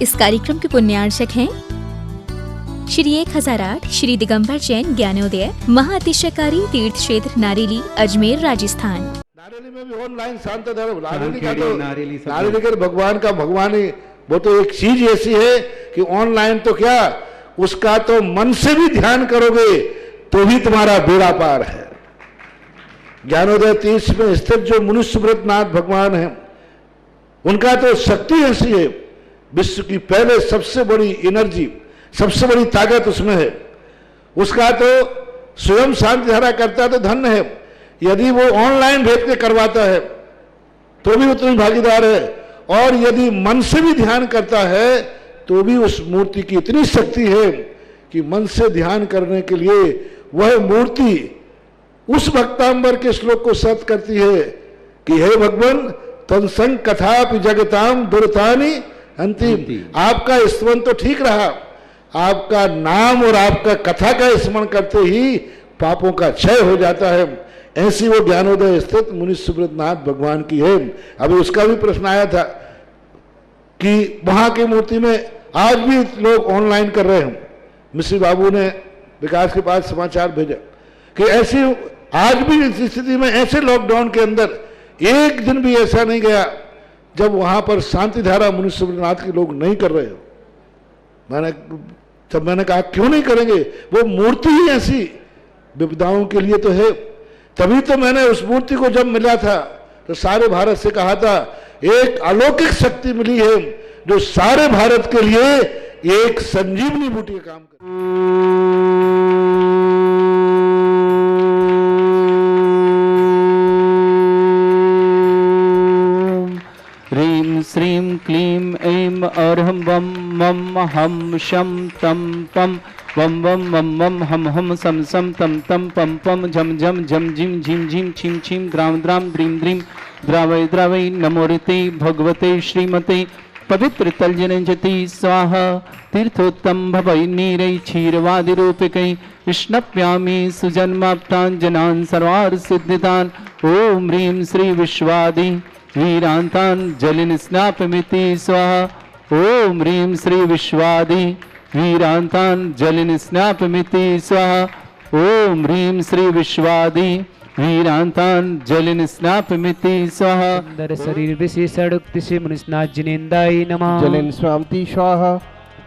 इस कार्यक्रम के पुण्यार्चक हैं श्री 1008 श्री दिगंबर जैन ज्ञानोदय महाअतिशयकारी तीर्थ क्षेत्र नारेली अजमेर राजस्थान। नारेली में भी ऑनलाइन शांत धर्म नारेली का भगवान का भगवान ही वो तो एक चीज ऐसी है कि ऑनलाइन तो क्या उसका तो मन से भी ध्यान करोगे तो भी तुम्हारा बेड़ा पार है। ज्ञानोदय तीर्थ में स्थित जो मुनि सुब्रतनाथ भगवान है उनका तो शक्ति ऐसी है, विश्व की पहले सबसे बड़ी एनर्जी सबसे बड़ी ताकत उसमें है। उसका तो स्वयं शांति धारा करता तो धन्य है, यदि वो ऑनलाइन भेज के करवाता है तो भी उतनी भागीदार है, और यदि मन से भी ध्यान करता है तो भी उस मूर्ति की इतनी शक्ति है कि मन से ध्यान करने के लिए वह मूर्ति उस भक्तांबर के श्लोक को सत्य करती है कि हे भगवान तत्संग कथापि जगताम दुर्तानि अंतिम। आपका स्मरण तो ठीक रहा, आपका नाम और आपका कथा का स्मरण करते ही पापों का क्षय हो जाता है। ऐसी वो ज्ञानोदय स्थित मुनि सुब्रतनाथ भगवान की है। अभी उसका भी प्रश्न आया था कि वहां की मूर्ति में आज भी लोग ऑनलाइन कर रहे हैं। मिश्री बाबू ने विकास के पास समाचार भेजा कि ऐसी आज भी इस स्थिति में ऐसे लॉकडाउन के अंदर एक दिन भी ऐसा नहीं गया जब वहां पर शांति धारा मुनि सुब्रतनाथ के लोग नहीं कर रहे हो। मैंने कहा क्यों नहीं करेंगे, वो मूर्ति ही ऐसी विपदाओं के लिए तो है। तभी तो मैंने उस मूर्ति को जब मिला था तो सारे भारत से कहा था एक अलौकिक शक्ति मिली है जो सारे भारत के लिए एक संजीवनी बूटी का काम कर। ह्रीं श्रीं क्लीं ऐं अर्हं वं मं हम शं तं पं वं वं मं मं हम हम सं सं तं तं पं पं झं झं झं झिं झिं झिं छिं छिं द्रां द्रां द्रीं द्रीं द्रावै द्रावै नमोरिते भगवते श्रीमते पवित्र तलजनजति स्वाहा तीर्थोत्तम भवै नीरै क्षीरवादिरूपिकै विष्णप्यामि सुजन्माप्तान् जनान् सर्वार्थ सिद्धितान्। ओम ह्रीं श्री विश्वादि वीरांतान् जलिन स्नापमिति स्वाहा। ओम ह्रीं श्री विश्वादि वीरांतान् जलिन स्नापमिति स्वाहा। ओम ह्रीं श्री विश्वादि वीरांतान् जलिन स्नापमिति स्वाहा। सुंदर शरीर विशेषण से मुनिस्नाथ जिनेन्द्राय नमः। जलिन स्वामति स्वाहा।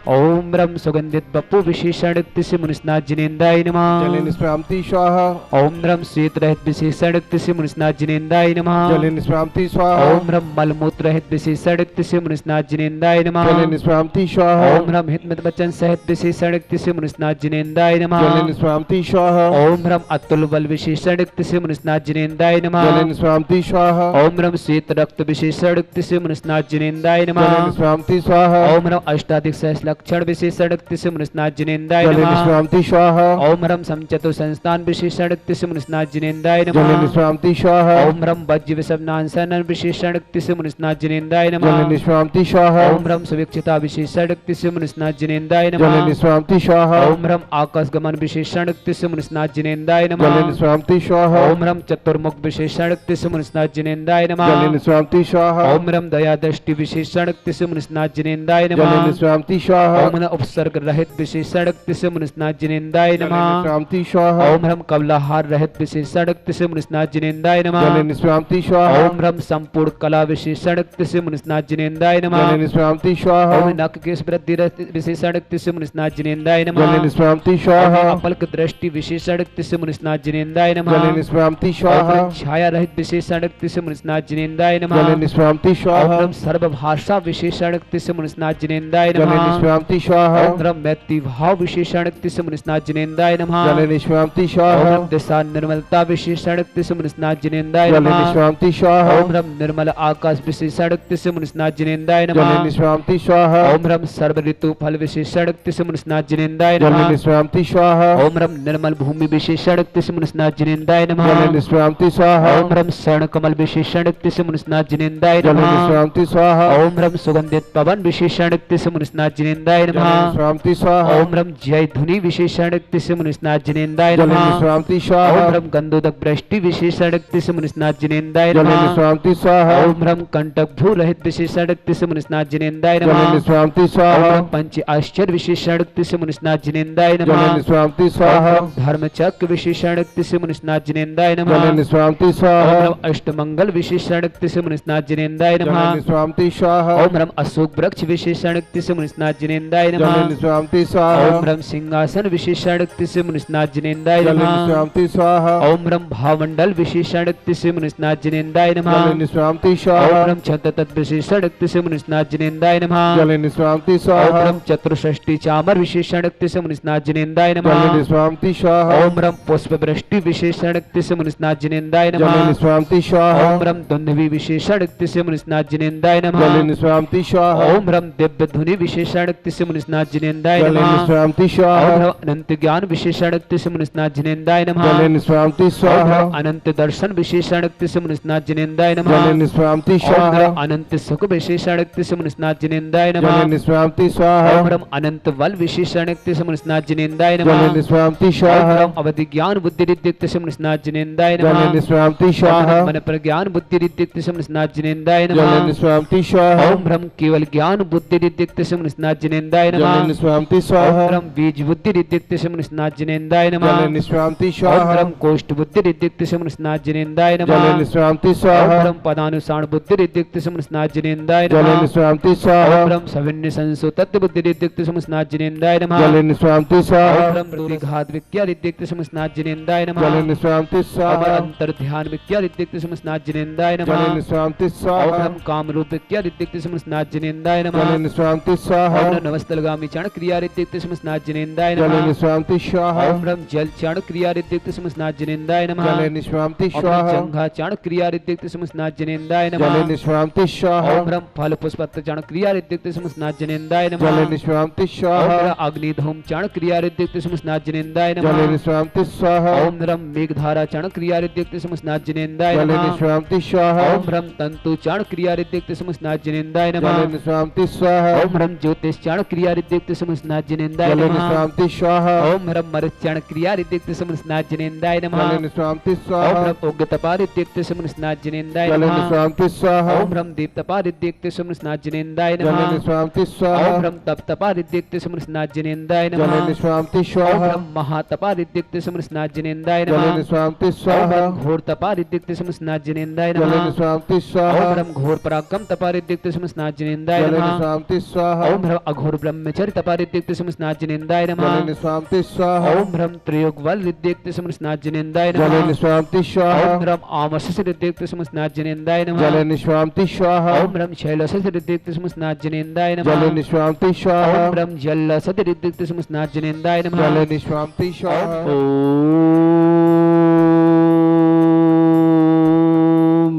ओम ब्रह्म सुगंधित बपु विशेषण से मुनिस्नाथ जिनेन्द्राय नमः। जलिन स्वामति स्वाहा। ओम ब्रह्म श्वेत रहित विशेषण से मुनिस्नाथ जिनेन्द्राय नमः। जलिन स्वामति स्वाहा। ओम ब्रह्म मलमूत्र रहित विशेषण से मुनिस्नाथ जिनेन्द्राय नमः। जलिन स्वामति स्वाहा। ओम ब्रह्म हितमित वचन सहित विशेषण से मुनिस्नाथ जिनेन्द्राय नमः। जलिन स्वामति स्वाहा। ओम ब्रह्म अतुल बल विशेषण से मुनिस्नाथ जिनेन्द्राय नमः। जलिन स्वामति स्वाहा। ओम ब्रह्म श्वेत रक्त विशेषण से मुनिस्नाथ जिनेन्द्राय नमः। जलिन स्वामति स्वाहा। ओम ब्रह्म अष्टाधिक सहस्र लक्षण विशेषण से मुनिस्नाथ जिनेन्द्राय जलिन नमः। स्वामति स्वाहा। ओम ब्रह्म समचतु संस्थान विशेषण से मुनिस्नाथ जिनेन्द्राय जलिन नमः। स्वामति स्वाहा। ओम ब्रह्म वज्र विषमनांसन विशेषण से मुनिस्नाथ जिनेन्द्राय नमः। जलिन स्वामति स्वाहा। ओम ब्रह्म सुविक्षिता विशेषण से मुनिस्नाथ जिनेन्द्राय जलिन नमः। स्वामति स्वाहा। ओम ब्रह्म आकाश गमन विशेषण से मुनिस्नाथ जिनेन्द्राय जलिन नमः। स्वामति स्वाहा। ओम ब्रह्म चतुर्मुख विशेषण से मुनिस्नाथ जिनेन्द्राय नमः। जलिन स्वामति स्वाहा। ओम ब्रह्म दया दृष्टि विशेषण से मुनिस्नाथ जिनेन्द्राय जलिन नमः। स्वामति स्वाहा। ओम उपसर्ग रहित विशेषण से मुनिस्नाथ जिनेन्द्राय जलिन नमः। स्वामति स्वाहा। ओम ब्रह्म कमलाहार रहित विशेषण से मुनिस्नाथ जिनेन्द्राय नमः। जलिन स्वामति स्वाहा। ओम ब्रह्म संपूर्ण कला विशेषण से मुनिस्नाथ जिनेन्द्राय नमः। जलिन स्वामति स्वाहा। ओम नख केश वृद्धि विशेषण से मुनिस्नाथ जिनेन्द्राय नमः। जलिन स्वामति स्वाहा। अपल्क दृष्टि विशेषण से मुनिस्नाथ जिनेन्द्राय नमः। जलिन स्वामति स्वाहा। ओम छाया रहित विशेषण से मुनिस्नाथ जिनेन्द्राय नमः। जलिन स्वामति स्वाहा। ओम सर्वभाषा विशेषण से मुनिस्नाथ जिनेन्द्राय जलिन नमः। स्वामति स्वाहा। ओम ब्रह्म मैत्री भाव विशेषण से मुनिस्नाथ जिनेन्द्राय नमः। जलिन स्वामति ओम स्वाहा। ब्रह्म दिशा निर्मलता विशेषण से मुनिस्नाथ जिनेन्द्राय जलिन नमः। स्वामति स्वाहा। ओम ब्रह्म निर्मल आकाश विशेषण से मुनिस्नाथ जिनेन्द्राय नमः। जलिन स्वामति स्वाहा। ओम ब्रह्म सर्व ऋतु फल विशेषण से मुनिस्नाथ जिनेन्द्राय जलिन नमः। स्वामति स्वाहा। ओम ब्रह्म निर्मल भूमि विशेषण से मुनिस्नाथ जिनेन्द्राय जलिन नमः। स्वामति स्वाहा। ओम ब्रह्म शरण कमल विशेषण से मुनिस्नाथ जिनेन्द्राय जलिन नमः। स्वामति स्वाहा। ओम ब्रह्म सुगंधित पवन विशेषण से मुनिस्नाथ जिनेन्द्राय जिनेन्द्राय जल नमः। निष्क्रांति स्वाहा ओम रम जय ध्वनि विशेषण तिस्य मुनिस्नाथ जिनेन्द्राय जल नमः। निष्क्रांति स्वाहा ओम रम गंधोदक वृष्टि विशेषण तिस्य मुनिस्नाथ जिनेन्द्राय जल नमः। निष्क्रांति स्वाहा ओम रम कंटक भू रहित विशेषण तिस्य मुनिस्नाथ जिनेन्द्राय जल नमः। निष्क्रांति ओम स्वाहा रम पंच आश्चर्य विशेषण तिस्य मुनिस्नाथ जिनेन्द्राय जल नमः। निष्क्रांति ओम स्वाहा रम धर्मचक्र विशेषण तिस्य मुनिस्नाथ जिनेन्द्राय जल नमः। निष्क्रांति ओम स्वाहा रम अष्टमंगल विशेषण तिस्य मुनिस्नाथ जिनेन्द्राय जल नमः। निष्क्रांति स्वाहा ओम रम अशोक वृक्ष विशेषण तिस्य मुनिस्नाथ जिनेन्द्राय जल नमः। निष्क्रांति स्वाहा ओम रम सिंहासन विशेषण तिस्य मुनिस्नाथ जिनेन्द्राय जल नमः। निष्क्रांति स्वाहा ओम रम भावमंडल विशेषण तिस्य मुनिस्नाथ जिनेन्द्राय नमः। जल निष्क्रांति ओम स्वाहा रम छततत् विशेषण तिस्य मुनिस्नाथ जिनेन्द्राय नमः। जल निष्क्रांति ओम स्वाहा रम चतुष्षष्टि चामर विशेषण तिस्य मुनिस्नाथ जिनेन्द्राय जल नमः। निष्क्रांति स्वाहा ओम रम पुष्प वृष्टि विशेषण तिस्य मुनिस्नाथ जिनेन्द्राय जल नमः। निष्क्रांति स्वाहा ओम रम दुंदवी विशेषण तिस्य मुनिस्नाथ जिनेन्द्राय जल नमः। निष्क्रांति स्वाहा ओम रम दिव्य धुनि विशेषण तिस्य मुनिस्नाथ जिनेन्द्राय जल नमः। निष्क्रांति ओम स्वाहा रम अनंत ज्ञान विशेषण तिस्य मुनिस्नाथ जिनेन्द्राय नमः। जल निष्क्रांति ओम स्वाहा रम अनंत दर्शन विशेषण तिस्य मुनिस्नाथ जिनेन्द्राय जल नमः। निष्क्रांति ओम स्वाहा रम अनंत सुख विशेषण तिस्य मुनिस्नाथ जिनेन्द्राय जल नमः। निष्क्रांति ओम स्वाहा रम अनंत बल विशेषण तिस्य मुनिस्नाथ जिनेन्द्राय जल नमः। निष्क्रांति ओम स्वाहा रम अवधि ज्ञान बुद्धि रिद्धिक्त मुनिस्नाथ जिनेन्द्राय जल नमः। निष्क्रांति ओम स्वाहा रम मन प्रज्ञान बुद्धि रिद्धिक्त मुनिस्नाथ जिनेन्द्राय जल नमः। निष्क्रांति स्वाहा ओम रम केवल ज्ञान बुद्धि रिद्धिक्त मुनिस्नाथ जिनेन्द्राय जल नमः। निष्क्रांति ओम स्वाहा रम बीज बुद्धि रिद्धिक्त मुनिस्नाथ जिनेन्द्राय जल नमः। निष्क्रांति ओम स्वाहा रम कोष्ठ बुद्धि रिद्धिक्त मुनिस्नाथ जिनेन्द्राय जल नमः। निष्क्रांति ओम स्वाहा रम पदानुसार बुद्धि रिद्धिक्त मुनिस्नाथ जिनेन्द्राय जल नमः। निष्क्रांति स्वाहा ओम रम सविन्य संसो तत्व बुद्धि रिद्धिक्त मुनिस्नाथ जिनेन्द्राय नमः। जल निष्क्रांति ओम स्वाहा रम प्रतिघात विद्या रिद्धिक्त मुनिस्नाथ जिनेन्द्राय नमः। जल निष्क्रांति ओम स्वाहा अंतर ध्यान विद्या रिद्धिक्त मुनिस्नाथ जिनेन्द्राय जल नमः। निष्क्रांति ओम स्वाहा रम काम रूप विद्या रिद्धिक्त मुनिस्नाथ जिनेन्द्राय जल नमः। निष्क्रांति स्वाहा ओम रम नवस्तलगामी चरण क्रिया रिद्धिक्त मुनिस्नाथ जिनेन्द्राय जल नमः। निष्क्रांति स्वाहा ओम रम जल चरण क्रिया रिद्धिक्त मुनिस्नाथ जिनेन्द्राय नमः। जल निष्क्रांति ओम रम स्वाहा जंघा चरण क्रिया रिद्धिक्त मुनिस्नाथ जिनेन्द्राय जल नमः। निष्क्रांति स्वाहा ओम रम फल पुष्पत्र चरण क्रिया रिद्धिक्त मुनिस्नाथ जिनेन्द्राय जल नमः। निष्क्रांति ओम स्वाहा रम अग्निधूम चरण क्रिया रिद्धिक्त मुनिस्नाथ जिनेन्द्राय जल नमः। निष्क्रांति स्वाहा ओम रम मेघधारा चरण क्रिया रिद्धिक्त मुनिस्नाथ जिनेन्द्राय जल नमः। निष्क्रांति स्वाहा ओम रम तंतु चरण क्रिया रिद्धिक्त मुनिस्नाथ जिनेन्द्राय जल नमः। निष्क्रांति स्वाहा ओम रम ज्योतिष चरण क्रिया रिद्धिक्त मुनिस्नाथ जिनेन्द्राय जल नमः। निष्क्रांति स्वाहा ओम रम मरत चरण क्रिया रिद्धिक्त मुनिस्नाथ जिनेन्द्राय नमः। जल निष्क्रांति ओम स्वाहा रम उग्रतपा रिद्धिक्त मुनिस्नाथ जिनेन्द्राय जल नमः। निष्क्रांति स्वाहा ओम रम दीप्तपा रिद्धिक्त मुनिस्नाथ जिनेन्द्राय जल नमः। निष्क्रांति स्वाहा ओम रम तपतपा रिद्धिक्त मुनिस्नाथ जिनेन्द्राय जल नमः। निष्क्रांति ओम स्वाहा रम महातपा रिद्धिक्त मुनिस्नाथ जिनेन्द्राय जल नमः। निष्क्रांति ओम स्वाहा रम घोर तपा रिद्धिक्त मुनिस्नाथ जिनेन्द्राय जल नमः। निष्क्रांति ओम स्वाहा रम घोर पराक्रम तपा रिद्धिक्त मुनिस्नाथ जिनेन्द्राय जल नमः। निष्क्रांति स्वाहा ओम रम अघोर ब्रह्मचर्य तपा रिद्धिक्त मुनिस्नाथ जिनेन्द्राय जल नमः। निष्क्रांति स्वाहा ओम रम त्रियोग बल रिद्धिक्त मुनिस्नाथ जिनेन्द्राय जल नमः। निष्क्रांति स्वाहा ओम रम आमर्षस रिद्धिक्त मुनिस्नाथ जिनेन्द्राय जल नमः। निष्क्रांति स्वाहा ओम रम शैलसस रिद्धिक्त मुनिस्नाथ जिनेन्द्राय जल नमः। निष्क्रांति स्वाहा ओम रम जलसद रिद्धिक्त मुनिस्नाथ जिनेन्द्राय जल नमः। निष्क्रांति स्वाहा ओम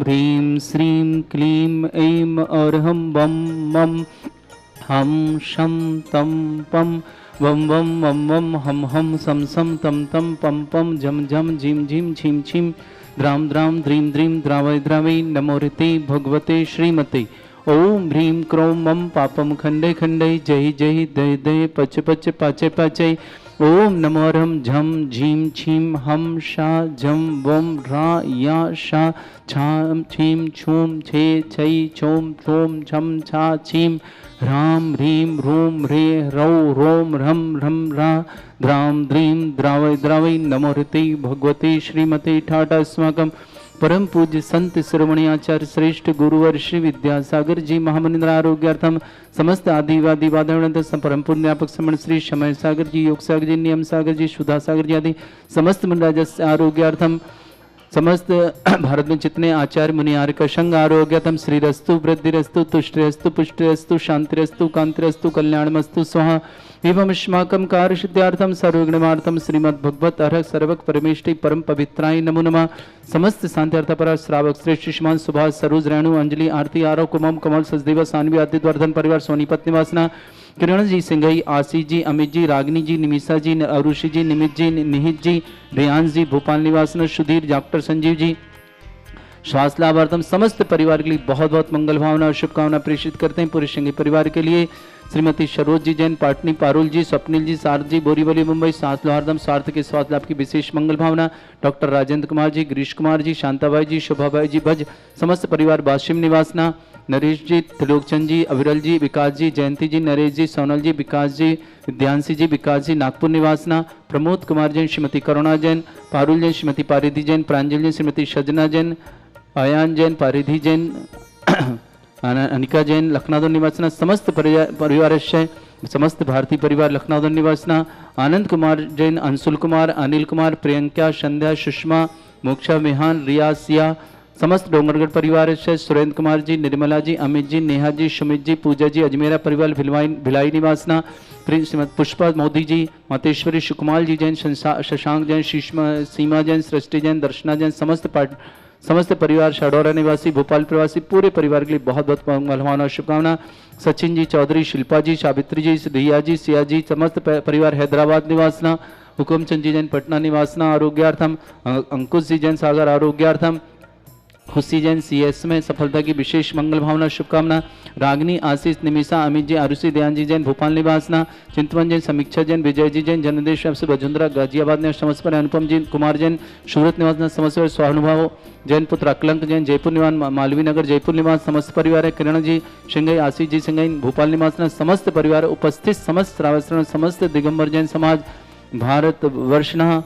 ह्रीं श्रीं क्लीं ऐं और हम वम मम हम शम तम पम वम वम वम वम हम सम सम तम तम पम पम झम झम झिम झिम छिम छिम द्राम द्राम द्रीम द्रीम द्रावय द्रावय नमो ऋते भगवते श्रीमते ओम ह्रीं क्रों मम पापम खंडे खंडे जय जय दय दय पच पच पाचे पाचे ओम नमो रम झम झीम छीम हम शा झम वम रा या शा छाम छीम छूम छे छई छोम छोम छम छा छीम ह्राम ह्रीम रूम रे रौ रोम रम रम रा द्राम द्रीम द्रावय द्रावय नमो ऋते भगवते श्रीमते ठाटा अस्माकं परम पूज्य संत शिरोमणि आचार्य श्रेष्ठ गुरुवर श्री विद्यासागर जी महामनिंद्र आरोग्यार्थम समस्त आदिवादी वादवनंद परम पुण्यापक समण श्री समय सागर जी योग सागर जी नियम सागर जी सुधा सागर जी आदि समस्त मुनिराज आरोग्यार्थम समस्त भारत में जितने आचार्य मुनियार का संघ आरोग्यतम श्रीरस्तु वृद्धिरस्तु तुष्टिरस्तु पुष्टिरस्तु शांतिरस्तु कांतिरस्तु कल्याणमस्तु स्वाहा एवं अस्माकं कार्य सिद्ध्यार्थम सर्वगुणमार्थम श्रीमद् भगवत अर्ह सर्वक परमेष्टि परम पवित्राय नमो नमः समस्त शांत्यर्थपर श्रावक श्रेष्ठ श्रीमान सुभाष सरोज रेणु अंजलि आरती आरव कुमम कमल सचदेव सानवी आदित्य परिवार सोनीपत निवासना किरण जी सिंघई आशीष जी अमित जी रागिनी जी निमिषा जी अरुषि जी निमित जी निहित जी रेयांश जी भोपाल निवासन सुधीर डॉक्टर संजीव जी श्वास लाभार्थम समस्त परिवार के लिए बहुत बहुत मंगल भावना और शुभकामना प्रेषित करते हैं। पूरे संघी परिवार के लिए श्रीमती सरोज जी जैन पाटनी पारुल जी, स्वप्निल जी सारथ जी बोरीवली मुंबई सास लोहारदम स्वार्थ के स्वास्थ्य लाभ की विशेष मंगल भावना। डॉक्टर राजेंद्र कुमार जी, गिरीश कुमार जी, शांताबाई जी, शोभाबाई जी भज, समस्त परिवार वाशिम निवासना। नरेश जी, त्रिलोकचंद जी, अविरल जी, विकास जी, जयंती जी, नरेश जी, सोनल जी, विकास जी, विद्यांशी जी, विकास जी, नागपुर निवासना। प्रमोद कुमार जैन, श्रीमती करुणा जैन, पारुल जैन, श्रीमती पारिधि जैन, प्रांजल जैन, श्रीमती सजना जैन, आयान जैन, पारिधि जैन, अनिका जैन, लखनऊ निवासना। समस्त परिवार समस्त भारतीय परिवार लखनऊ निवासना। आनंद कुमार जैन, अंशुल कुमार, अनिल कुमार, प्रियंका, संध्या, सुषमा, मोक्षा, मेहान, रिया, सिया, समस्त डोंगरगढ़ परिवार से सुरेंद्र कुमार जी, निर्मला जी, अमित जी, नेहा जी, सुमित जी, पूजा जी, अजमेरा परिवार भिलाई निवासना। श्रीमती पुष्पा मोदी जी, मातेश्वरी सुकुमार जी जैन, शशांक जैन, सीमा जैन, सृष्टि जैन, दर्शना जैन, समस्त परिवार शाडौरा निवासी, भोपाल प्रवासी पूरे परिवार के लिए बहुत बहुत मंगलवान और शुभकामना। सचिन जी, चौधरी, शिल्पा जी, सावित्री जी, रिया जी, सिया जी, समस्त परिवार हैदराबाद निवासना। हुकुमचंद जी जैन, पटना निवासना आरोग्यार्थम। अंकुश जी जैन, सागर आरोग्यार्थम। खुशी जैन, सीएस में सफलता की विशेष मंगल भावना शुभकामना। रागनी, आशीष, निमिषा, अमित जी, आरुषि, दयान जी जैन, भोपाल निवासना। चिंतवन जैन, समीक्षा जैन, विजय जी जैन, जन्मदेश से वजुंधरा गाजियाबाद ने समस्त पर। अनुपम जी कुमार जैन, सूरत निवास समस्त पर। स्वानुभव जैन पुत्र अकलंक जैन, जयपुर निवास, मालवी नगर जयपुर निवास समस्त परिवार है। किरण जी सिंघई, आशीष जी सिंघई, भोपाल निवासना समस्त परिवार उपस्थित। समस्त श्रावण समस्त दिगंबर जैन समाज भारत वर्षना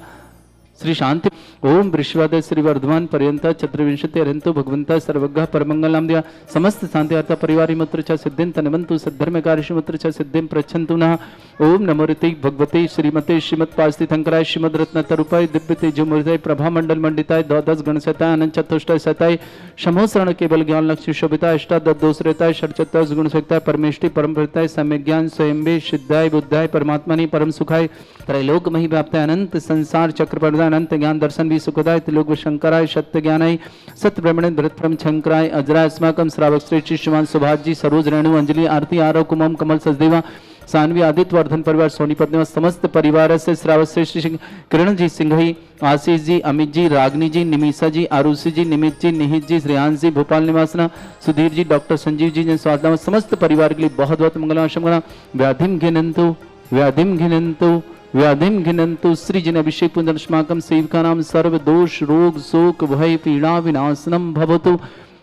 श्री शांति ओम विश्वादय श्री वर्धमान पर्यंत चतुर्विंशति अरंतो भगवंता सर्वज्ञ परमंगल नाम दिया। समस्त शांति अर्थ परिवार मुत्र च सिद्धिं तनवंतु सद्धर्म कार्यशु मुत्र च सिद्धिं प्रच्छन्तु नः। ओम नमो ऋति भगवते श्रीमते श्रीमद पास्तिथंकराय श्रीमद रत्न तरुपाय दिव्य तेजोमूर्तये प्रभा मंडल मंडिताय द्वादश गण सताय अनंत चतुष्टय सताय समोसरण केवल ज्ञान लक्ष्य शोभिताय अष्टादश दोषरेताय षट्चत्वाश गुण सक्ताय परमेष्टि परम प्रताय सम्यक ज्ञान स्वयंभे सिद्धाय बुद्धाय परमात्मनि परम सुखाय त्रैलोक मही व्याप्ताय अनंत संसार चक्र प्रदाय अनंत ज्ञान दर्शन भी सुखदाय त्रिलोक शंकराय सत्य ज्ञानाय सत्य ब्रह्मणे धृतप्रम शंकराय अजराय अस्माकम श्रावक श्रेष्ठ श्रीमान सुभाष जी सरोज रेणु अंजलि आरती आरव कुमम कमल सचदेवा सानवी आदित्य वर्धन परिवार सोनीपत निवास समस्त परिवार से श्रावक श्रेष्ठ किरण जी सिंघई आशीष जी अमित जी रागनी जी निमिषा जी आरुषि जी निमित जी निहित जी श्रेयांश जी भोपाल निवासना सुधीर जी डॉक्टर संजीव जी स्वास्थ्य समस्त परिवार के लिए बहुत बहुत मंगल। व्याधिम घिनंतु व्याधिम घिनंतु व्याधिम घिनंतु श्री जिन अभिषेक पुनर्ष्माकम सेविका नाम सर्व दोष रोग शोक भय पीड़ा विनाशनम भवतु।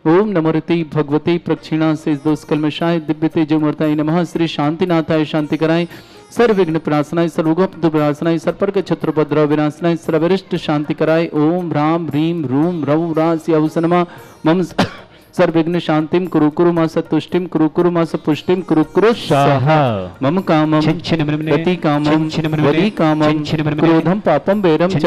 ओम नमो ऋति भगवती प्रक्षिणा से दोष कलमशाय दिव्य तेजोमूर्ताय नमः। श्री शांतिनाथाय शांति कराय सर्वविघ्न विनाशनाय सर्वगुप्त विनाशनाय सर्पर्क छत्रभद्र विनाशनाय सर्वरिष्ट शांति कराय। ओम भ्राम ह्रीम रूम रौ रास यौसनमा मम सर्वविघ्न शांतिम कुरु कुरु मा सतुष्टिम कुरु कुरु मा सपुष्टिम कुरु कुरु स्वाहा मम कामम गति कामम वरी कामम क्रोधम पापम वैरम च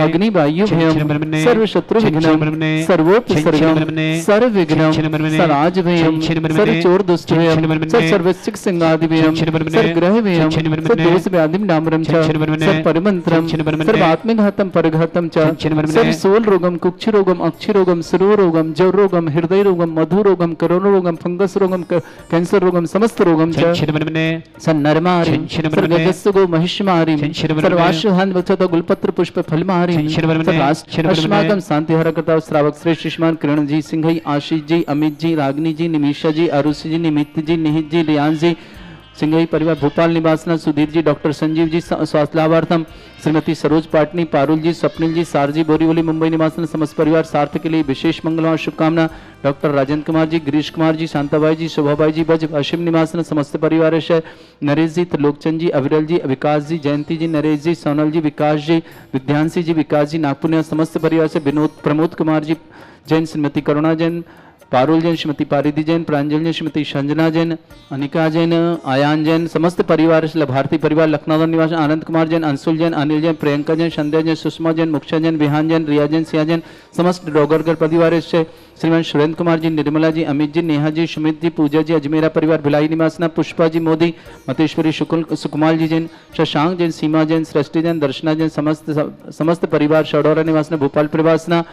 अग्नि वायु भयम सर्व शत्रु विघ्नम सर्वोपसर्गम सर्व विघ्नम सराज भयम सर्व चोर दुष्ट भयम सर्वसिक सिंगादि भयम सर्व ग्रह भयम सर्व दोष व्याधिम नामरम च सर्व परिमंत्रम सर्व आत्मघातम परघातम च सर्व सोल रोगम कुक्षि रोगम अक्षि रोगम शिरो रोगम जव रोगम हृदय रोगम मधु रोगम करोना रोगम फंगस रोगम कैंसर रोगम समस्त रोगम सन्नरमारी सर्वगस्सुगो महिष्मारी सर्वाश्वहन वचत गुलपत्र पुष्प फलमारी अस्माकं शांति हरकता श्रावक श्रेष्ठ श्रीमान किरण जी सिंघई आशीष जी अमित जी रागनी जी निमिषा जी आरुषि जी निमित जी निहित जी रियांश जी सिंघई परिवार भोपाल निवासना सुधीर जी डॉक्टर संजीव जी स्वास्थ्य लाभार्थम श्रीमती सरोज पाटनी पारुल जी स्वप्निल जी सारजी बोरीवली मुंबई निवासन समस्त परिवार सार्थ के लिए विशेष मंगल शुभकामना। डॉक्टर राजेंद्र कुमार जी गिरीश कुमार जी शांताबाई जी शोभाबाई जी बज अशिम निवासन समस्त परिवार नरेश जी त्रिलोकचंद जी अविरल जी विकास जी जयंती जी नरेश जी सोनल जी विकास जी विद्यांशी जी विकास जी नागपुर निवास समस्त परिवार से विनोद प्रमोद कुमार जी जैन श्रीमती करुणा जैन पारुल जैन श्रीमती पारिधि जैन प्रांजल जैन श्रीमती संजना जैन अनिका जैन आयान जैन समस्त परिवार भारतीय परिवार लखनऊ निवास आनंद कुमार जैन अंशुल जैन अनिल जैन प्रियंका जैन संध्या जैन सुषमा जैन मुक्षा जैन विहान जैन रिया जैन सिया जैन समस्त डोगरगढ़ परिवार से श्रीमान सुरेंद्र कुमार जी निर्मला जी अमित जी नेहा जी सुमित जी पूजा जी अजमेरा परिवार भिलाई निवासना पुष्पा जी मोदी मतेश्वरी सुकुमार जी जैन शशांक जैन सीमा जैन सृष्टि जैन दर्शना जैन समस्त परिवार शडौरा निवासना भोपाल प्रवासना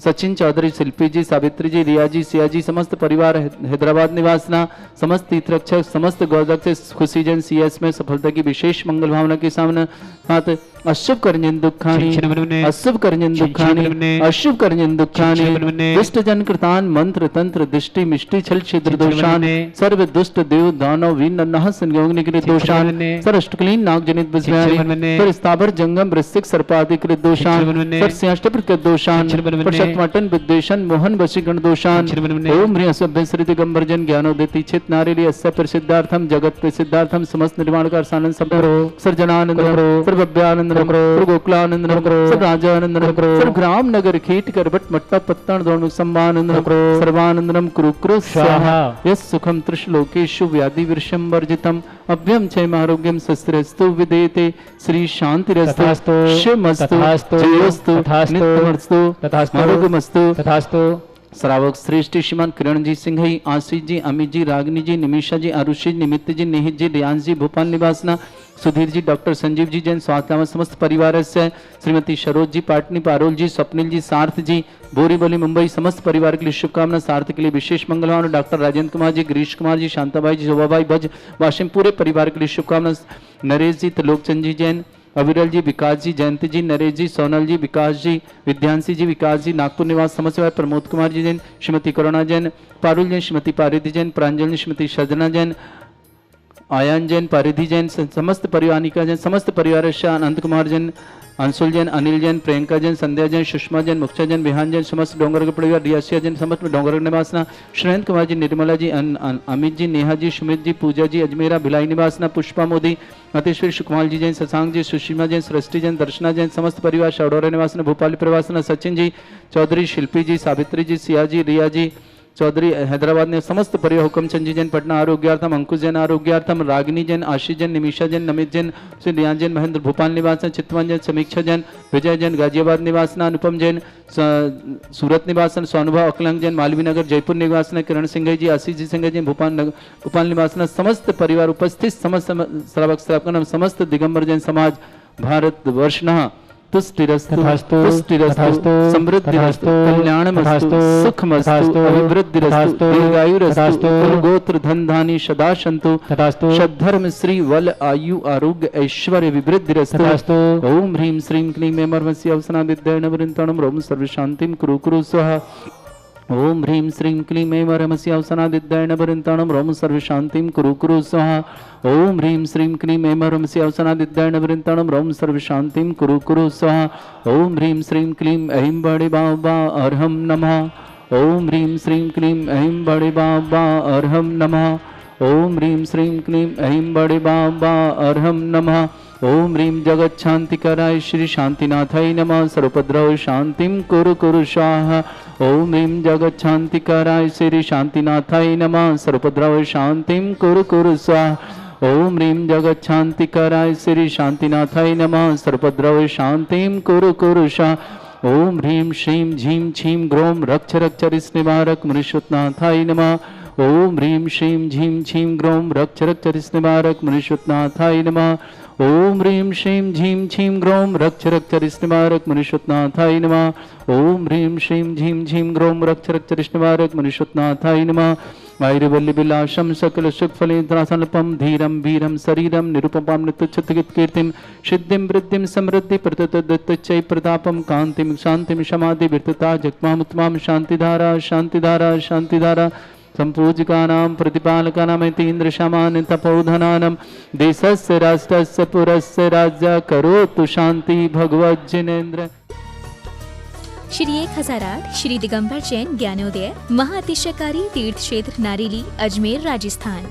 सचिन चौधरी शिल्पी जी सावित्री जी रिया जी सिया जी समस्त परिवार हैदराबाद निवासना समस्त तीर्थरक्षक समस्त गौरक्षक खुशी जन सीएस में सफलता की विशेष मंगल भावना के साथ अशुभ कर्जन दुःखानि छिन्नमन्वने अशुभ कर्जन दुःखानि छिन्नमन्वने अशुभ कर्जन दुःखानि छिन्नमन्वने दुष्ट जन कृतान मंत्र तंत्र दृष्टि मिष्टि छल छिद्र दोषान छिन्नमन्वने सर्व दुष्ट देव दानव वीन नह संयोग निकृत दोषान छिन्नमन्वने सर अष्टकलीन नाग जनित बज्रानि छिन्नमन्वने सर स्थावर जंगम वृश्चिक सर्पादिकृत दोषान छिन्नमन्वने सर स्याष्टप्रकृत दोषान छिन्नमन्वने प्रशतमटन विद्वेषण मोहन वशीकरण दोषान छिन्नमन्वने ओम ह्रीं असभ्य श्री दिगंबर जन ज्ञानोदयति चित नारिली अस्य प्रसिद्धार्थम जगत प्रसिद्धार्थम समस्त निर्माण का सानंद सब सर जनानंद सर भव्यानंद सर गोकुलानंद सर राजानंद सर ग्राम नगर कीट करबट मट्टा पत्तन दोण सम्मानंद सर्वानंदनम कुरुक्रु स्वाहा यस सुखम त्रिश्लोकेषु व्याधि विषम वर्जितम अभ्यम चैम आरोग्यम शस्त्रस्तु विदेते श्री शांतिरस्तु तथास्तु शिवमस्तु तथास्तु जयोस्तु तथास्तु नित्यमस्तु तथास्तु आरोग्यमस्तु तथास्तु श्रावक श्रेष्ठ श्रीमान किरण जी सिंह आशीष जी अमित जी रागिनी जी निमिषा जी आरुषि निमित्त जी निहित जी रियांश जी भोपाल निवासना सुधीर जी डॉक्टर संजीव जी जैन स्वास्थ्य समस्त परिवार से श्रीमती सरोज जी पाटनी पारोल जी स्वप्निल जी सार्थ जी बोरीवली मुंबई समस्त परिवार के लिए शुभकामना सार्थ के लिए विशेष मंगलवान डॉक्टर राजेंद्र कुमार जी गिरीश कुमार जी शांताबाई जी शोभाबाई भज वाशिम पूरे परिवार के लिए शुभकामना नरेश जी त्रिलोकचंद जी जैन अविरल जी विकास जी जयंती जी नरेश जी सोनल जी विकास जी विद्यांशी जी विकास जी नागपुर निवास समस्या प्रमोद कुमार जी जैन श्रीमती करुणा जैन पारुल जैन श्रीमती पारिधि जैन प्रांजलि श्रीमती सजना जैन आयान जैन पारिधि जैन समस्त परिवानिका जैन समस्त परिवार से अनंत कुमार जैन अंशुल जैन अनिल जैन प्रियंका जैन संध्या जैन सुषमा जैन मुक्ता जैन विहान जैन समस्त डोंगर के परिवार रियासिया जैन समस्त डोंगर निवासना श्रेयंत कुमार जी निर्मला जी अमित जी नेहा जी सुमित जी पूजा जी अजमेरा भिलाई निवासना पुष्पा मोदी अतेश्वर सुकुमार जी जैन शशांक जी सुषमा जैन सृष्टि जैन दर्शना जैन समस्त परिवार शौडोरा निवासना भोपाल प्रवासना सचिन जी चौधरी शिल्पी जी सावित्री जी सिया जी रिया जी चौधरी हैदराबाद ने समस्त परिवार हुकमचंद जी जैन पटना आरोग्यार्थम अंकुश जैन आरोग्यार्थम रागिनी जैन आशीष जैन निमिषा जैन नमित जैन रियान जैन महेंद्र भोपाल निवासन चितवन जैन समीक्षा जैन विजय जैन गाजियाबाद निवासना अनुपम जैन सूरत निवासन स्वानुभव अकलंग जैन मालवीय नगर जयपुर निवासना किरण सिंह जी आशीष जी सिंह जैन भोपाल निवासना समस्त परिवार उपस्थित समस्त श्रावक समस्त दिगंबर जैन समाज भारत वर्षना तुष्टिरस्तु पुष्टिरस्तु समृद्धिरस्तु कल्याणमस्तु सुखमस्तु अभिवृद्धिरस्तु दीर्घायुरस्तु गोत्र धन धानी सदा सन्तु सद्धर्म श्री वल आयु आरोग्य ऐश्वर्य विवृद्धिरस्तु ओम ह्रीं श्रीं क्लीं ऐमर्मसि अवसना विद्याणवृन्तणं रोम सर्वशान्तिं कुरु कुरु स्वाहा ओम ह्रीं श्रीं क्लीं ऐमर्मसि अवसना विद्याणवृन्तणं रोम सर्वशान्तिं कुरु कुरु स्वाहा ओम ह्रीं श्रीं क्लीं ऐमर्मसि अवसना विद्याणवृन्तणं रोम सर्वशान्तिं कुरु कुरु स्वाहा ओम ह्रीं श्रीं क्लीं ऐं बड़े बाबा अर्हं नमः ओम ह्रीं श्रीं क्लीं ऐं बड़े बाबा अर्हं नमः ओम ह्रीं श्रीं क्लीं ऐं बड़े बाबा अर्हं नमः ओम ह्रीं जगत शांतिकराय श्री शांतिनाथाय नमः सर्वोपद्रव शांतिं कुरु कुरु स्वाहा ओम ह्रीं जगत शांतिकराय श्री शांतिनाथाय नमः सर्वोपद्रव शांतिं कुरु कुरु स्वाहा ओम ह्रीं जगत शांतिकराय श्री शांतिनाथाय नमः सर्वोपद्रव शांतिं कुरु कुरु स्वाहा ओम ह्रीं श्रीं झीं छीं ग्रों रक्ष रक्ष रिष्निवारक मनुष्योत्नाथाय नमः ओम ह्रीं श्रीं झीं छीं ग्रों रक्ष रक्ष रिष्निवारक मनुष्योत्नाथाय नमः ओम ह्रीं श्रीं झीं छीं ग्रों रक्ष रक्ष रिष्निवारक मनुष्योत्नाथाय नमः ओम ह्रीं श्रीं झीं छीं ग्रों रक्ष रक्ष रिष्निवारक मनुष्योत्नाथाय नमः वैरवल्ली विलासम सकल सुख फलेन्द्रासनपम धीरम वीरम शरीरम निरुपमां नित्यच्छुतगित कीर्तिम सिद्धिं वृद्धिं समृद्धि प्रततदत्तचै प्रतापम कांतिम शांतिम समाधि विर्तता जगमामुत्मां शांतिधारा शांतिधारा शांतिधारा संपूजिकानां प्रतिपालकानां इन्द्रशमान् तपोधनानां देशस्य राष्ट्रस्य पुरस्य राज्य करोतु शांति भगवज्जिनेन्द्र। श्री 1008 श्री दिगंबर जैन ज्ञानोदय महाअतिशयकारी तीर्थ क्षेत्र नारेली अजमेर राजस्थान।